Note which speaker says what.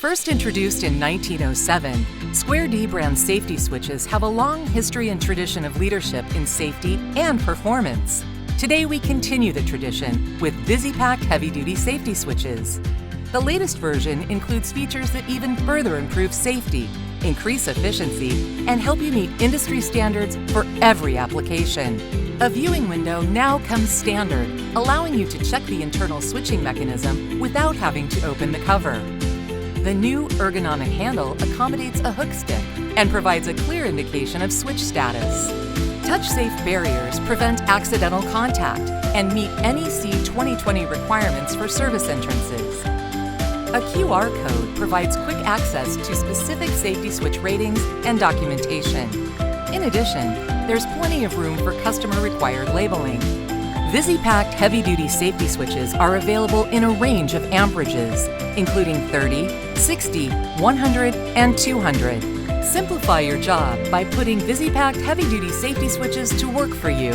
Speaker 1: First introduced in 1907, Square D brand safety switches have a long history and tradition of leadership in safety and performance. Today we continue the tradition with VisiPacT heavy-duty safety switches. The latest version includes features that even further improve safety, increase efficiency, and help you meet industry standards for every application. A viewing window now comes standard, allowing you to check the internal switching mechanism without having to open the cover. The new ergonomic handle accommodates a hook stick and provides a clear indication of switch status. Touch-safe barriers prevent accidental contact and meet NEC 2020 requirements for service entrances. A QR code provides quick access to specific safety switch ratings and documentation. In addition, there's plenty of room for customer-required labeling. VisiPacT heavy-duty safety switches are available in a range of amperages, including 30, 60, 100, and 200. Simplify your job by putting VisiPacT heavy-duty safety switches to work for you.